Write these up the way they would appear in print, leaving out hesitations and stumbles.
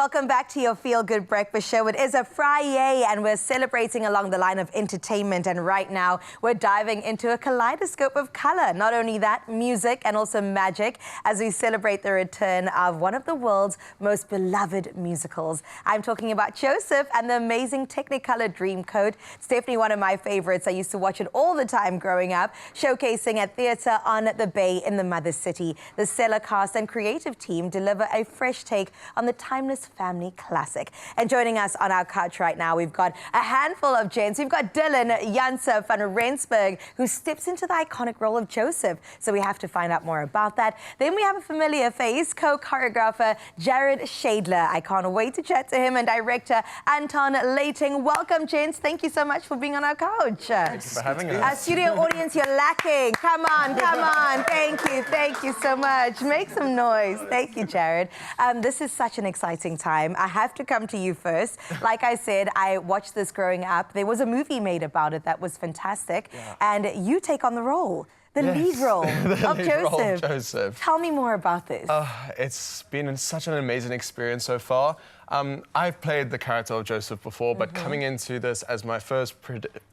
Welcome back to your Feel Good Breakfast Show. It is a Friday and we're celebrating along the line of entertainment, and right now we're diving into a kaleidoscope of color. Not only that, music and also magic as we celebrate the return of one of the world's most beloved musicals. I'm talking about Joseph and the amazing Technicolor Dreamcoat. It's definitely one of my favorites. I used to watch it all the time growing up, showcasing at Theatre on the Bay in the Mother City. The stellar cast and creative team deliver a fresh take on the timeless family classic. And joining us on our couch right now, we've got a handful of gents. We've got Dylan Janse van Rensburg, who steps into the iconic role of Joseph. So we have to find out more about that. Then we have a familiar face, co-choreographer Jared Shadler. I can't wait to chat to him, and director Anton Leiting. Welcome, gents. Thank you so much for being on our couch. Thanks for having us. Our studio audience, you're lacking. Come on, come on. Thank you so much. Make some noise. Thank you, Jared. This is such an exciting time. I have to come to you first. Like I said, I watched this growing up. There was a movie made about it that was fantastic. Yeah. And you take on the role, the lead role of Joseph. Tell me more about this. It's been such an amazing experience so far. I've played the character of Joseph before, but coming into this as my first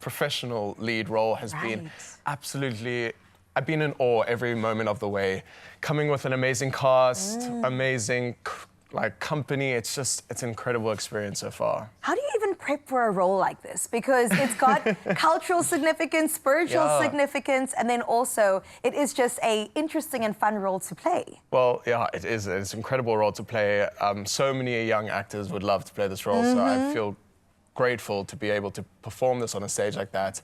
professional lead role has been absolutely... I've been in awe every moment of the way. Coming with an amazing cast, amazing company, it's an incredible experience so far. How do you even prep for a role like this? Because it's got cultural significance, spiritual significance, and then also it is just a interesting and fun role to play. Well, yeah, it is. It's an incredible role to play. So many young actors would love to play this role, so I feel grateful to be able to perform this on a stage like that.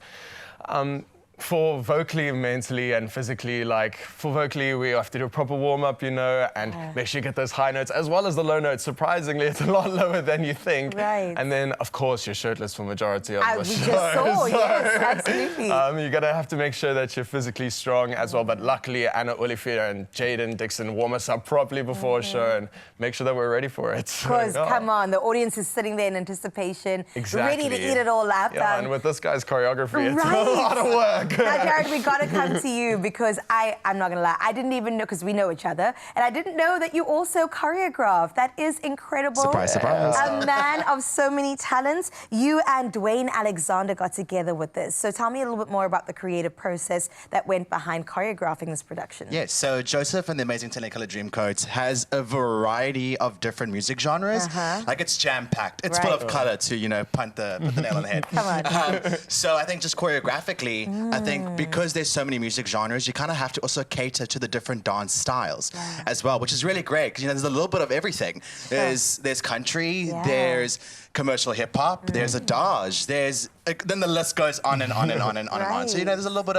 For vocally, mentally, and physically, for vocally, we have to do a proper warm-up, you know, and make sure you get those high notes as well as the low notes. Surprisingly, it's a lot lower than you think. Right. And then, of course, you're shirtless for majority of the show. We just saw, yes, absolutely. You're going to have to make sure that you're physically strong as well. But luckily, Anna Olivier and Jaden Dixon warm us up properly before a show and make sure that we're ready for it. Because, come on, the audience is sitting there in anticipation, ready to eat it all up. Yeah, and with this guy's choreography, it's a lot of work. Now, Jared, we got to come to you because I'm not going to lie, I didn't even know, because we know each other, and I didn't know that you also choreograph. That is incredible. Surprise, surprise. A man of so many talents. You and Dwayne Alexander got together with this. So tell me a little bit more about the creative process that went behind choreographing this production. Yes, so Joseph and the amazing Technicolor Dreamcoat has a variety of different music genres. Like, it's jam-packed. It's full of color to, you know, put the nail on the head. Come on. So I think just choreographically, I think because there's so many music genres, you kind of have to also cater to the different dance styles as well, which is really great because, you know, there's a little bit of everything. There's country, there's commercial hip hop, there's adage, there's then the list goes on and on and on and on and on. So, you know, there's a little bit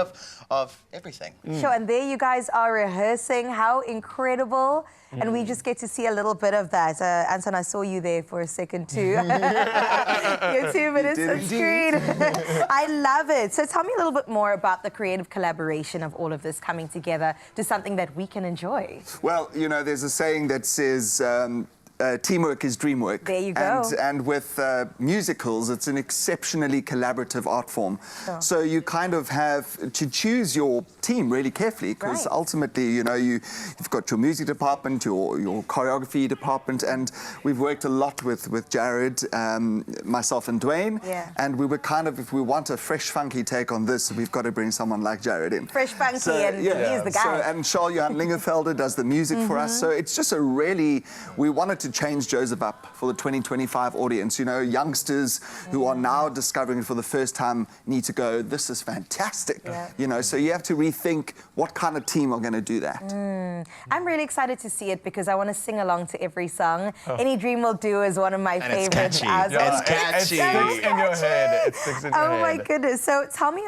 of everything. Sure, and there you guys are rehearsing. How incredible. And we just get to see a little bit of that. Anton, I saw you there for a second too. Your 2 minutes on screen. I love it. So tell me a little bit more about the creative collaboration of all of this coming together to something that we can enjoy. Well, you know, there's a saying that says, teamwork is dreamwork. There you go. And with musicals, it's an exceptionally collaborative art form. So you kind of have to choose your team really carefully because ultimately, you know, you've got your music department, your choreography department, and we've worked a lot with Jared, myself and Dwayne. And we were kind of, if we want a fresh, funky take on this, we've got to bring someone like Jared in. Fresh, funky, and he's the guy. And Charles-Johan Lingerfelder does the music for us. So it's just a really, we wanted to change Joseph up for the 2025 audience. You know, youngsters who are now discovering it for the first time need to go, this is fantastic. You know, so you have to rethink what kind of team are going to do that. I'm really excited to see it because I want to sing along to every song. Any Dream Will Do is one of my favorites. It's catchy. It sticks in your head. It sticks in your head. Oh my goodness. So tell me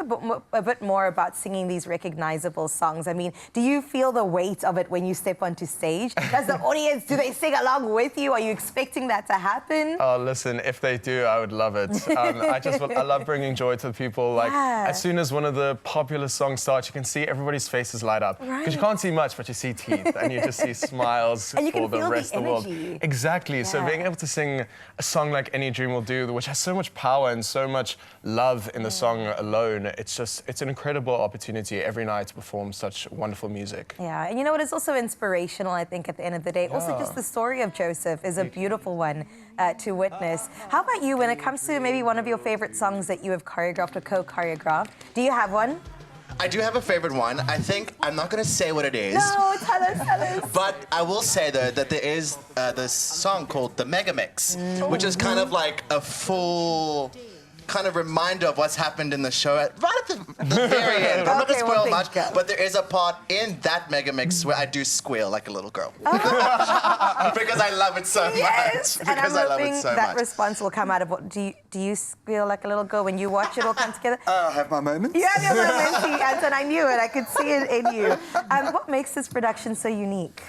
a bit more about singing these recognizable songs. I mean, do you feel the weight of it when you step onto stage? Does the audience, do they sing along with you? Are you expecting that to happen? Oh, listen, if they do, I would love it. I love bringing joy to people. Like, as soon as one of the popular songs starts, you can see everybody's faces light up. Because you can't see much, but you see teeth, and you just see smiles for the rest of the world. Exactly. So being able to sing a song like Any Dream Will Do, which has so much power and so much love in the song alone, it's an incredible opportunity every night to perform such wonderful music. Yeah, and you know what? It's also inspirational, I think, at the end of the day. Also, just the story of Joseph. Joseph is a beautiful one to witness. How about you when it comes to maybe one of your favorite songs that you have choreographed or co-choreographed? Do you have one? I do have a favorite one. I think, I'm not going to say what it is. No, tell us. But I will say, though, that there is this song called The Mega Mix, which is kind of like a full kind of reminder of what's happened in the show right at the very end. I'm not going to spoil much, but there is a part in that Mega Mix where I do squeal like a little girl. Because I love it so much. And I'm hoping that response will come out of what, do you squeal like a little girl when you watch it all come together? I have my moments. You have your moments, Anton. I knew it. I could see it in you. What makes this production so unique?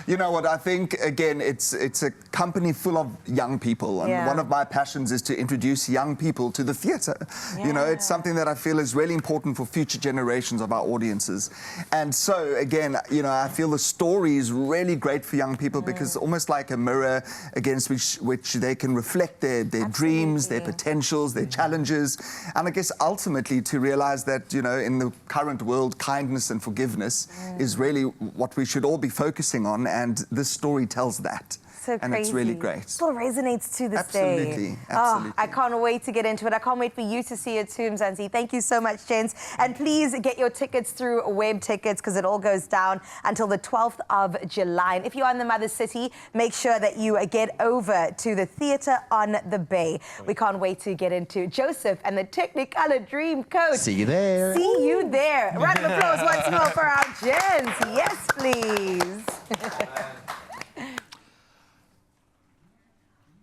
You know what, I think, again, it's a company full of young people. And one of my passions is to introduce young people to the theatre. You know, it's something that I feel is really important for future generations of our audiences. And so, again, you know, I feel the story is really great for young people because almost like a mirror against which they can reflect their dreams, their potentials, their challenges. And I guess ultimately to realize that, you know, in the current world, kindness and forgiveness is really what we should all be focusing on. And this story tells that. So and crazy. it's really great. Still resonates to this day. Absolutely. Oh, I can't wait to get into it. I can't wait for you to see it too, Mzansi. Thank you so much, gents. And please get your tickets through Web Tickets because it all goes down until the 12th of July. And if you're in the Mother City, make sure that you get over to the Theatre on the Bay. We can't wait to get into Joseph and the Technicolor Dreamcoat. See you there. See you there. Round of applause once more for our gents. Yes, please.